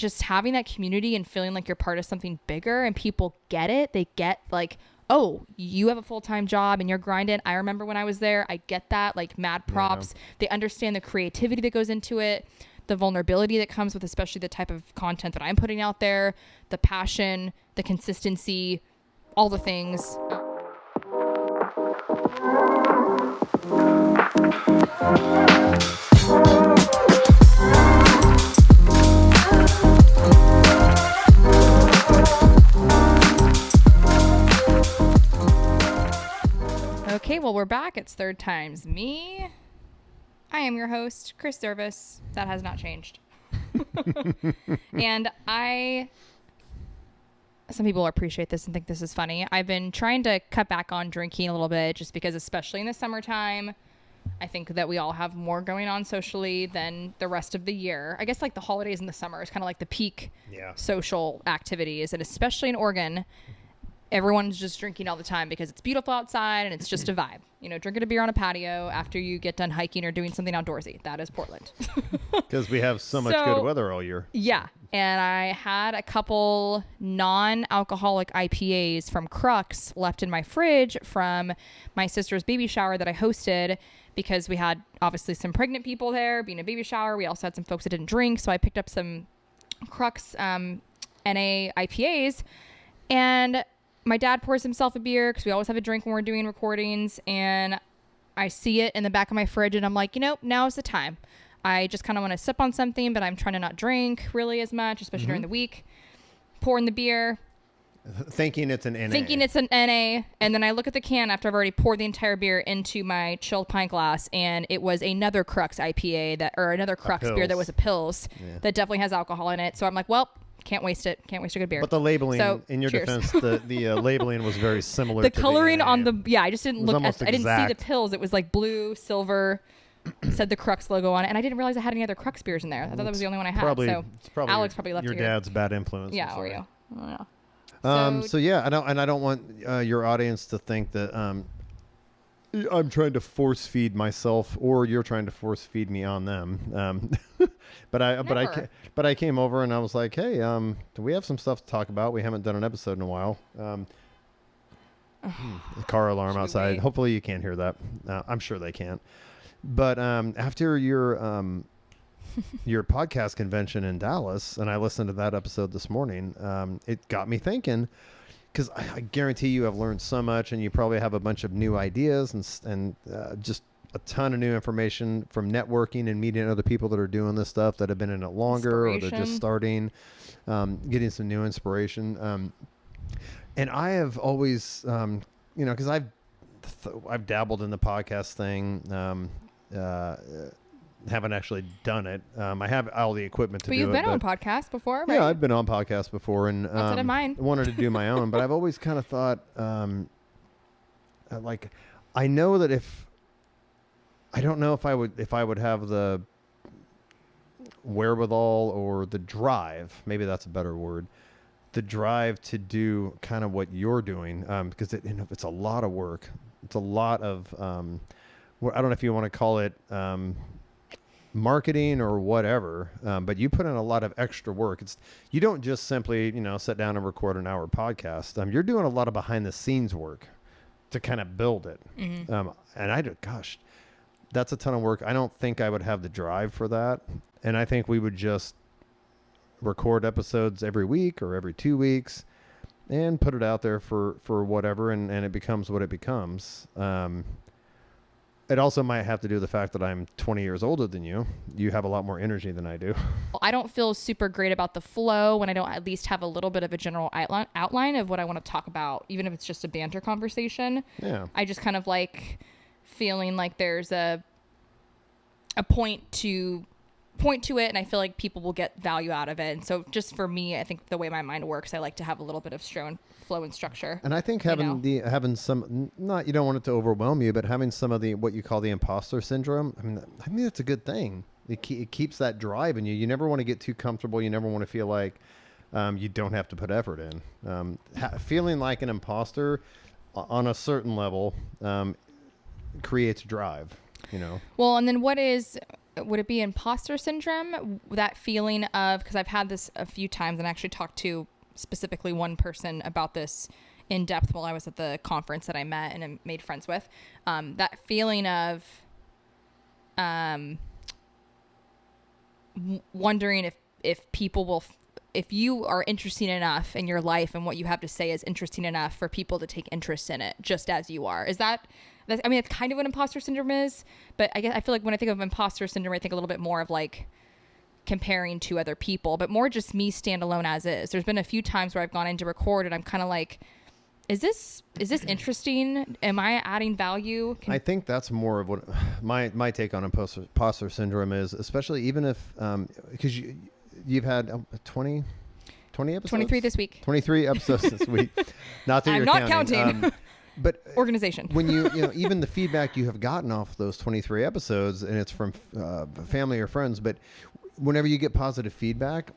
just having that community and feeling like you're part of something bigger, and people get it. They get like, oh, you have a full-time job and you're grinding. I remember when I was there, I get that, like, mad props. Yeah. They understand the creativity that goes into it, the vulnerability that comes with especially the type of content that I'm putting out there, the passion, the consistency, all the things. Okay, well, we're back. It's third time's me. I am your host, Kris Service. That has not changed. And some people appreciate this and think this is funny. I've been trying to cut back on drinking a little bit just because, especially in the summertime, I think that we all have more going on socially than the rest of the year. I guess like the holidays in the summer is kind of like the peak social activities. And especially in Oregon, everyone's just drinking all the time because it's beautiful outside and it's just a vibe. You know, drinking a beer on a patio after you get done hiking or doing something outdoorsy. That is Portland. Because we have so much good weather all year. Yeah. And I had a couple non-alcoholic IPAs from Crux left in my fridge from my sister's baby shower that I hosted because we had obviously some pregnant people there being a baby shower. We also had some folks that didn't drink. So I picked up some Crux NA IPAs, and my dad pours himself a beer because we always have a drink when we're doing recordings, and I see it in the back of my fridge and I'm like, you know, now's the time. I just kind of want to sip on something, but I'm trying to not drink really as much, especially during the week. Pouring the beer. Thinking it's an NA. And then I look at the can after I've already poured the entire beer into my chilled pint glass, and it was another Crux IPA or another Crux beer that was a Pils that definitely has alcohol in it. So I'm like, well, can't waste it. Can't waste a good beer. But the labeling, in your defense, the labeling was very similar. The coloring on the, I just didn't look at, I didn't see the Pils. It was like blue, silver, said the Crux logo on it. And I didn't realize I had any other Crux beers in there. I thought that was the only one I had. So Alex probably left your dad's bad influence. Yeah, or you. Oh, yeah. So yeah, I don't want your audience to think that I'm trying to force feed myself or you're trying to force feed me on them. But I came over and I was like, hey, we have some stuff to talk about. We haven't done an episode in a while. The car alarm outside. Hopefully you can't hear that. I'm sure they can't. But after your podcast convention in Dallas, and I listened to that episode this morning, it got me thinking, because I guarantee you have learned so much, and you probably have a bunch of new ideas and just a ton of new information from networking and meeting other people that are doing this stuff that have been in it longer or they're just starting, getting some new inspiration. And I have always, because I've dabbled in the podcast thing. Haven't actually done it. I have all the equipment to do it. But you've been on podcasts before, right? Yeah, I've been on podcasts before, and outside of mine. Wanted to do my own. But I've always kind of thought, I know that I don't know if I would have the wherewithal or the drive. Maybe that's a better word. The drive to do kind of what you're doing, because it's a lot of work. It's a lot of I don't know if you want to call it marketing or whatever, but you put in a lot of extra work. You don't just simply, sit down and record an hour podcast. You're doing a lot of behind the scenes work to kind of build it. And that's a ton of work. I don't think I would have the drive for that. And I think we would just record episodes every week or every 2 weeks and put it out there for whatever. And it becomes what it becomes. It also might have to do with the fact that I'm 20 years older than you. You have a lot more energy than I do. I don't feel super great about the flow when I don't at least have a little bit of a general outline of what I want to talk about, even if it's just a banter conversation. Yeah. I just kind of like feeling like there's a point to it, and I feel like people will get value out of it. And so just for me, I think the way my mind works, I like to have a little bit of flow and structure. And I think having some, not, you don't want it to overwhelm you, but having some of the, what you call the imposter syndrome, I mean, that's a good thing. It keeps that drive in you. You never want to get too comfortable. You never want to feel like you don't have to put effort in. Feeling like an imposter on a certain level creates drive, Well, and then what is would it be imposter syndrome? That feeling of, because I've had this a few times and actually talked to specifically one person about this in depth while I was at the conference that I met and made friends with. That feeling of wondering if people will, if you are interesting enough in your life and what you have to say is interesting enough for people to take interest in it, just as you are. Is that, I mean, it's kind of what imposter syndrome is, but I feel like when I think of imposter syndrome, I think a little bit more of like comparing to other people, but more just me standalone as is. There's been a few times where I've gone in to record and I'm kind of like, is this interesting? Am I adding value? I think that's more of what my take on imposter syndrome is, especially even if, because you've had 20 episodes? 23 this week. 23 episodes this week. Not that I'm you're not counting. But organization. When you know, even the feedback you have gotten off those 23 episodes, and it's from family or friends, but whenever you get positive feedback,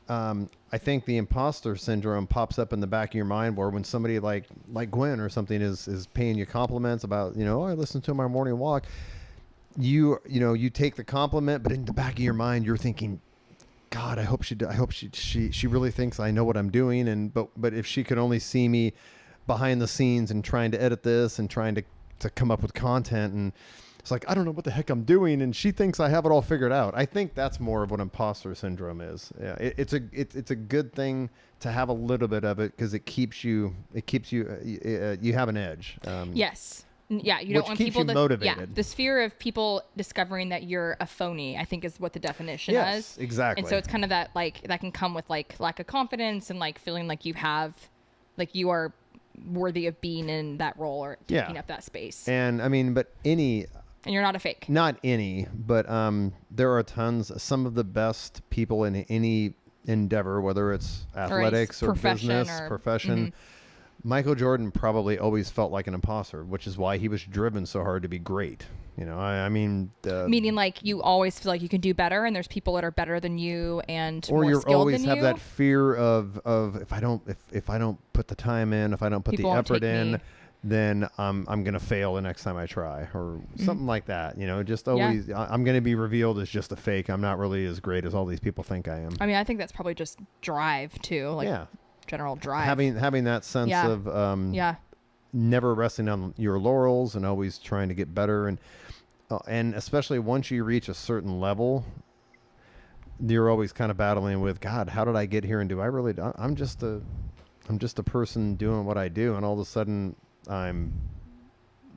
I think the imposter syndrome pops up in the back of your mind, where when somebody like Gwen or something is paying you compliments about, oh, I listened to my morning walk, you take the compliment, but in the back of your mind, you're thinking, God, I hope she really thinks I know what I'm doing. But if she could only see me behind the scenes and trying to edit this and trying to come up with content, and it's like, I don't know what the heck I'm doing, and she thinks I have it all figured out. I think that's more of what imposter syndrome is. Yeah, it's a good thing to have a little bit of it, because it keeps you you have an edge. Yes. Yeah, you don't want keeps people you motivated. Yeah, the sphere of people discovering that you're a phony, I think, is what the definition is. Yes, exactly. And so it's kind of that, like, that can come with like lack of confidence and like feeling like you are worthy of being in that role or taking up that space. And I mean, and you're not a fake. Not any, but there are some of the best people in any endeavor, whether it's athletics or business, profession. Mm-hmm. Michael Jordan probably always felt like an imposter, which is why he was driven so hard to be great. I mean, meaning like you always feel like you can do better, and there's people that are better than you and or more you skilled always than have you. that fear of if I don't put the time in, if I don't put people the won't effort take in, me. then I'm gonna fail the next time I try, or something like that. Just always I'm gonna be revealed as just a fake. I'm not really as great as all these people think I am. I mean, I think that's probably just drive too, like general drive. Having that sense of never resting on your laurels and always trying to get better, and especially once you reach a certain level, you're always kind of battling with, God, how did I get here? And do I really? I'm just a person doing what I do, and all of a sudden I'm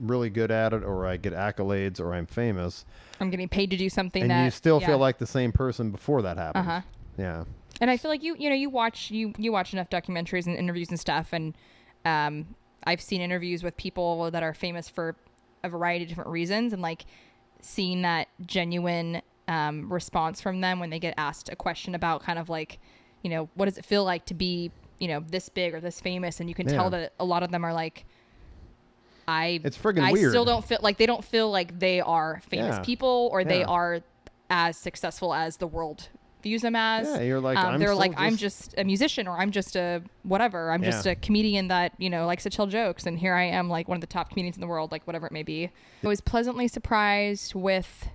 really good at it, or I get accolades, or I'm famous. I'm getting paid to do something and that you still feel like the same person before that happens. Uh-huh. Yeah. And I feel like you watch enough documentaries and interviews and stuff, and I've seen interviews with people that are famous for a variety of different reasons, and like seeing that genuine response from them when they get asked a question about kind of like, what does it feel like to be, this big or this famous, and you can tell that a lot of them are like, it's friggin' weird. I still don't feel like they are famous people, or they are as successful as the world views them as. Yeah, you're like, I'm just a musician, or I'm just a whatever. I'm just a comedian that, likes to tell jokes, and here I am, like one of the top comedians in the world, like whatever it may be. I was pleasantly surprised with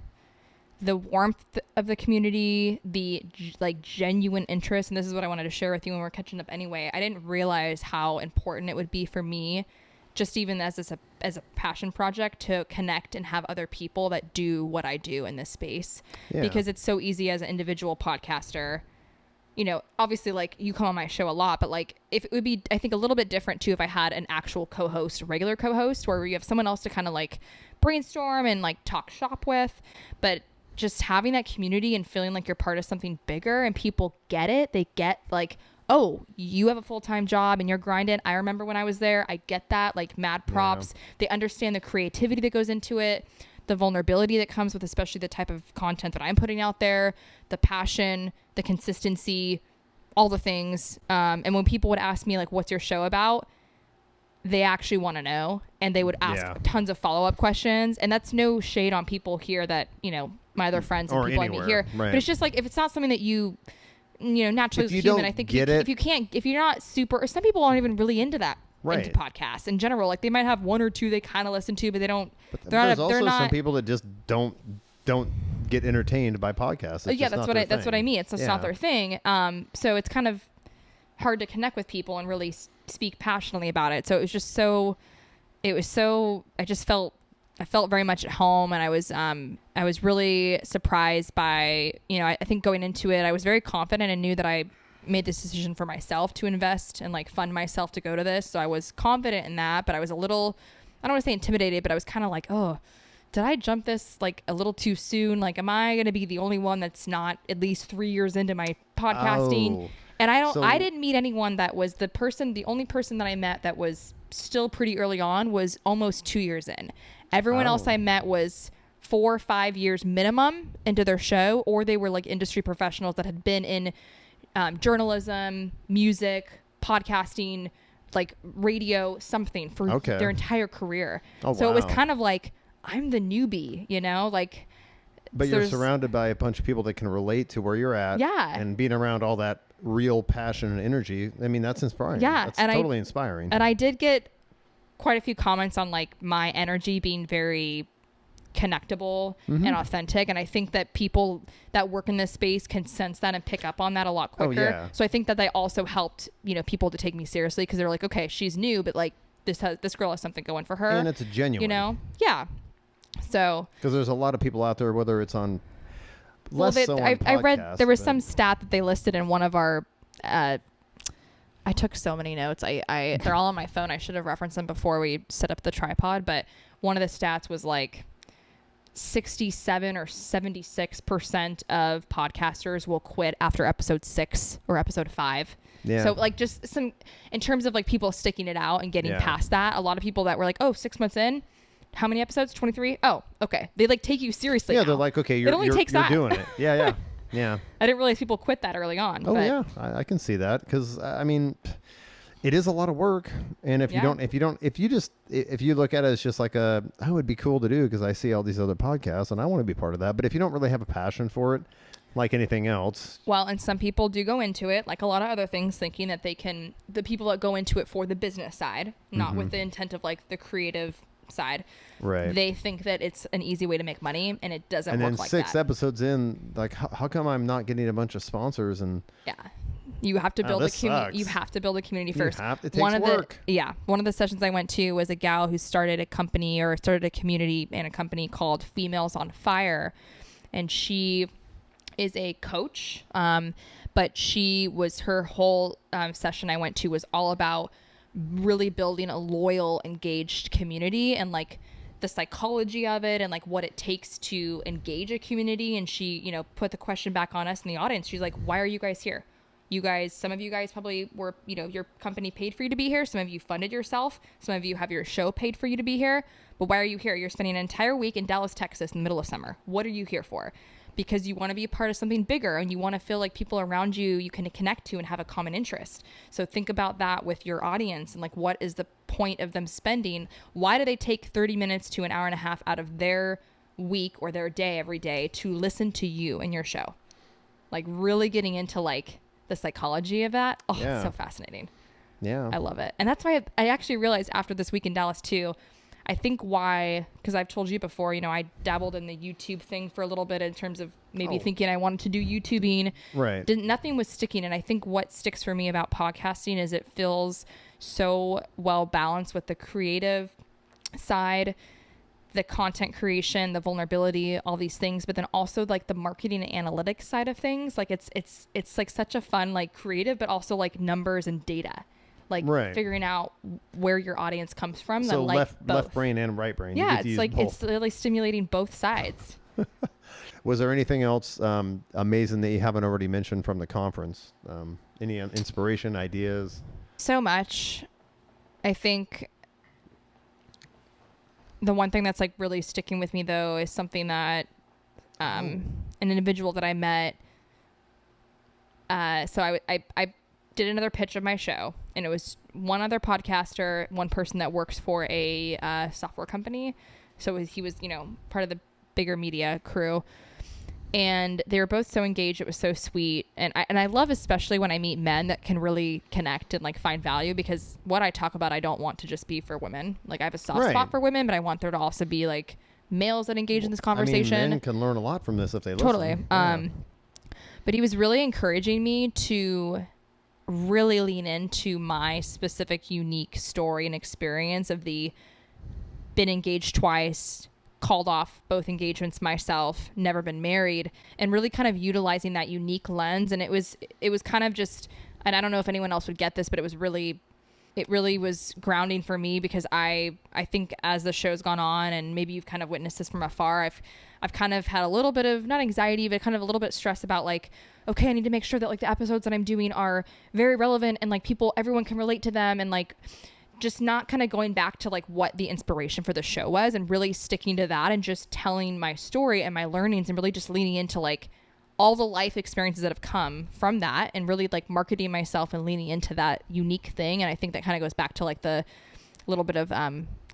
the warmth of the community, the like genuine interest, and this is what I wanted to share with you when we're catching up anyway. I didn't realize how important it would be for me, just even as a passion project, to connect and have other people that do what I do in this space. Because it's so easy as an individual podcaster, obviously like you come on my show a lot, but like if it would be, I think, a little bit different too if I had an actual co-host, regular co-host, where you have someone else to kind of like brainstorm and like talk shop with. But just having that community and feeling like you're part of something bigger, and people get it. They get like, oh, you have a full-time job and you're grinding. I remember when I was there. I get that. Like, mad props. They understand the creativity that goes into it, the vulnerability that comes with especially the type of content that I'm putting out there, the passion, the consistency, all the things. And when people would ask me, like, what's your show about? They actually want to know, and they would ask tons of follow-up questions. And that's no shade on people here that, my other friends and people anywhere. I meet here. Right. But it's just like, if it's not something that naturally as a you human, don't I think get if you're not super, or some people aren't even really into that, right, into podcasts in general. Like, they might have one or two they kind of listen to, but they don't. But there's also some people that just don't get entertained by podcasts. It's yeah, just not their that's what I thing. mean. It's just not their thing. So it's kind of hard to connect with people and really speak passionately about it. So I felt very much at home, and I was really surprised by, I think going into it, I was very confident and knew that I made this decision for myself to invest and like fund myself to go to this. So I was confident in that, but I was a little, I don't want to say intimidated, but I was kind of like, oh, did I jump this like a little too soon? Like, am I going to be the only one that's not at least 3 years into my podcasting? And I didn't meet anyone that was the only person that I met that was still pretty early on was almost 2 years in. Everyone else I met was 4 or 5 years minimum into their show, or they were like industry professionals that had been in journalism, music, podcasting, like radio, something for their entire career. So it was kind of like, I'm the newbie, like. But you're surrounded by a bunch of people that can relate to where you're at. Yeah. And being around all that real passion and energy, I mean, that's inspiring. Yeah. That's totally inspiring. And I did get quite a few comments on like my energy being very connectable and authentic. And I think that people that work in this space can sense that and pick up on that a lot quicker. Oh, yeah. So I think that they also helped, people to take me seriously, because they're like, okay, she's new, but like this girl has something going for her. And it's genuine. Yeah. So, because there's a lot of people out there, whether it's on I read there was some stat that they listed in one of our I took so many notes. They're all on my phone. I should have referenced them before we set up the tripod, but one of the stats was like 67 or 76% of podcasters will quit after episode 6 or episode 5. Yeah. So like just some, in terms of like people sticking it out and getting past that, a lot of people that were like, oh, 6 months in, how many episodes? 23? Oh, okay. They like take you seriously. Yeah, now. they're like, okay, you're doing it. Yeah. Yeah. I didn't realize people quit that early on. Oh, yeah. I can see that, because I mean, it is a lot of work. And if you look at it as just like it would be cool to do because I see all these other podcasts and I want to be part of that. But if you don't really have a passion for it, like anything else. Well, and some people do go into it, like a lot of other things, thinking that the people that go into it for the business side, not with the intent of like the creative side. Right. They think that it's an easy way to make money, and it doesn't work like that. And then 6 episodes in, like, how come I'm not getting a bunch of sponsors? And yeah, you have to build a community. You have to build a community first. It takes work. One of the sessions I went to was a gal who started a community and a company called Females on Fire, and she is a coach. But her whole session I went to was all about really building a loyal, engaged community, and like the psychology of it, and like what it takes to engage a community. And she, put the question back on us in the audience. She's like, why are you guys here? Some of you guys probably were, your company paid for you to be here. Some of you funded yourself. Some of you have your show paid for you to be here. But why are you here? You're spending an entire week in Dallas, Texas in the middle of summer. What are you here for? Because you want to be a part of something bigger, and you want to feel like people around you can connect to and have a common interest. So think about that with your audience, and like, what is the point of them spending? Why do they take 30 minutes to an hour and a half out of their week or their day every day to listen to you and your show? Like really getting into like the psychology of that. Oh, it's so fascinating. Yeah. I love it. And that's why I actually realized after this week in Dallas too, I think why, because I've told you before, I dabbled in the YouTube thing for a little bit in terms of maybe thinking I wanted to do YouTubing. Right. Nothing was sticking. And I think what sticks for me about podcasting is it feels so well balanced with the creative side, the content creation, the vulnerability, all these things, but then also like the marketing and analytics side of things. Like it's like such a fun, like creative, but also like numbers and data. Like figuring out where your audience comes from. So like left brain and right brain. Yeah, it's like both. It's really stimulating both sides. Was there anything else amazing that you haven't already mentioned from the conference? Any inspiration, ideas? So much. I think the one thing that's like really sticking with me though is something that an individual that I met. So I did another pitch of my show, and it was one other podcaster, one person that works for a software company. So he was, part of the bigger media crew, and they were both so engaged. It was so sweet. And I love, especially when I meet men that can really connect and like find value, because what I talk about, I don't want to just be for women. Like I have a soft spot for women, but I want there to also be like males that engage in this conversation. I mean, men can learn a lot from this if they totally. listen. Yeah. But he was really encouraging me to really lean into my specific unique story and experience of the been engaged twice, called off both engagements myself, never been married, and really kind of utilizing that unique lens. And it was kind of just, and I don't know if anyone else would get this, but it really was grounding for me, because I think as the show's gone on, and maybe you've kind of witnessed this from afar, I've kind of had a little bit of, not anxiety, but kind of a little bit stress about like, okay, I need to make sure that like the episodes that I'm doing are very relevant and like everyone can relate to them, and like just not kind of going back to like what the inspiration for the show was, and really sticking to that and just telling my story and my learnings, and really just leaning into like all the life experiences that have come from that, and really like marketing myself and leaning into that unique thing. And I think that kind of goes back to like the little bit of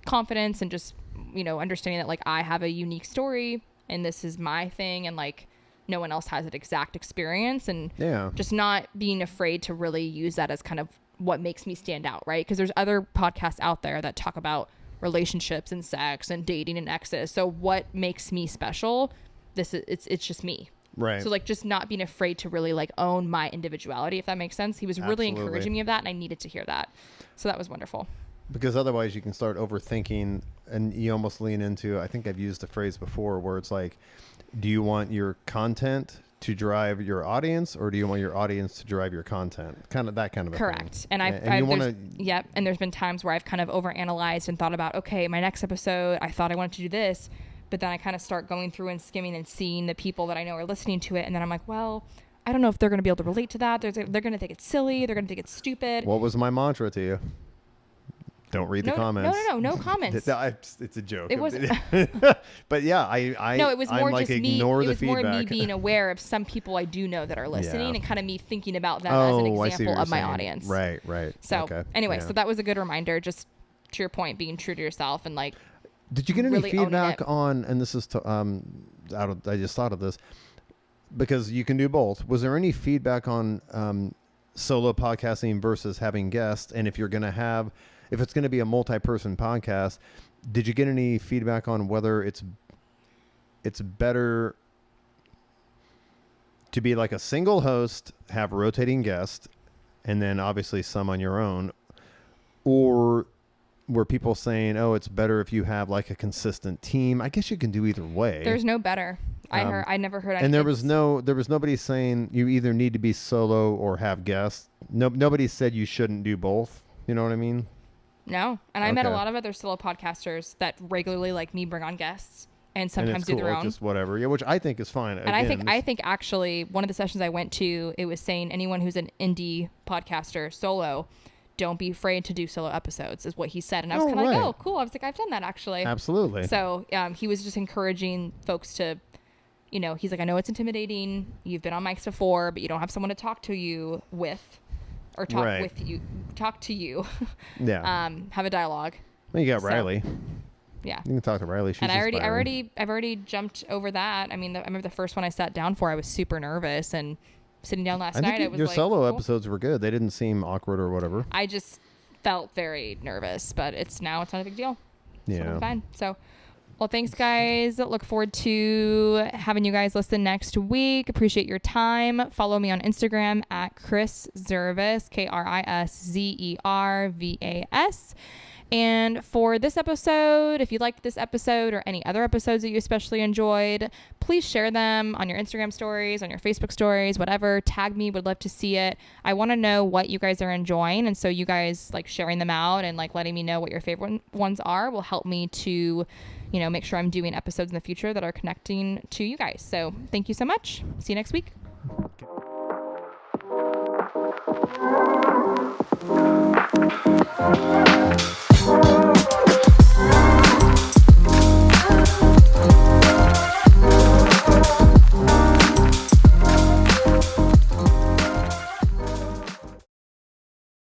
confidence, and just, you know, understanding that like I have a unique story and this is my thing, and like no one else has an exact experience, and just not being afraid to really use that as kind of what makes me stand out, right? Because there's other podcasts out there that talk about relationships and sex and dating and exes. So what makes me special? It's just me. Right. So like just not being afraid to really like own my individuality, if that makes sense. He was really encouraging me of that, and I needed to hear that. So that was wonderful. Because otherwise you can start overthinking, and you almost lean into, I think I've used the phrase before where it's like, do you want your content to drive your audience, or do you want your audience to drive your content? Kind of that kind of a correct. thing. And yep. And there's been times where I've kind of overanalyzed and thought about, okay, my next episode, I thought I wanted to do this, but then I kind of start going through and skimming and seeing the people that I know are listening to it. And then I'm like, well, I don't know if they're going to be able to relate to that. They're going to think it's silly. They're going to think it's stupid. What was my mantra to you? Don't read the comments. No comments. It's a joke. It was, but yeah, it was more like, just me. Ignore it the was feedback. more me being aware of some people I do know that are listening, and kind of me thinking about them as an example of my audience. Right. So anyway, so that was a good reminder. Just to your point, being true to yourself, and like. Did you get any really feedback on? And this is I just thought of this, because you can do both. Was there any feedback on solo podcasting versus having guests? And if it's going to be a multi-person podcast, did you get any feedback on whether it's better to be like a single host, have rotating guests, and then obviously some on your own, or were people saying, oh, it's better if you have like a consistent team? I guess you can do either way. There's no better. I never heard. And there was nobody saying you either need to be solo or have guests. Nobody said you shouldn't do both. You know what I mean? No. And I met a lot of other solo podcasters that regularly, like me, bring on guests and sometimes do their own. Just whatever. Yeah, which I think is fine. And I think actually one of the sessions I went to, it was saying anyone who's an indie podcaster solo, don't be afraid to do solo episodes, is what he said. And I was kind of like, oh, cool. I was like, I've done that actually. Absolutely. So he was just encouraging folks to, you know, he's like, I know it's intimidating. You've been on mics before, but you don't have someone to talk to you with. Or talk to you. Yeah. Have a dialogue. Well, you got Riley. Yeah. You can talk to Riley. She's I've already jumped over that. I mean, I remember the first one I sat down for, I was super nervous, and sitting down last night, it was your like, solo cool. episodes were good. They didn't seem awkward or whatever. I just felt very nervous, but it's not a big deal. Yeah. So fine. So, well, thanks guys. Look forward to having you guys listen next week. Appreciate your time. Follow me on Instagram at Kris Zervas, KrisZervas. And for this episode, if you liked this episode or any other episodes that you especially enjoyed, please share them on your Instagram stories, on your Facebook stories, whatever. Tag me. Would love to see it. I want to know what you guys are enjoying. And so you guys like sharing them out and like letting me know what your favorite ones are will help me to, you know, make sure I'm doing episodes in the future that are connecting to you guys. So thank you so much. See you next week. Okay.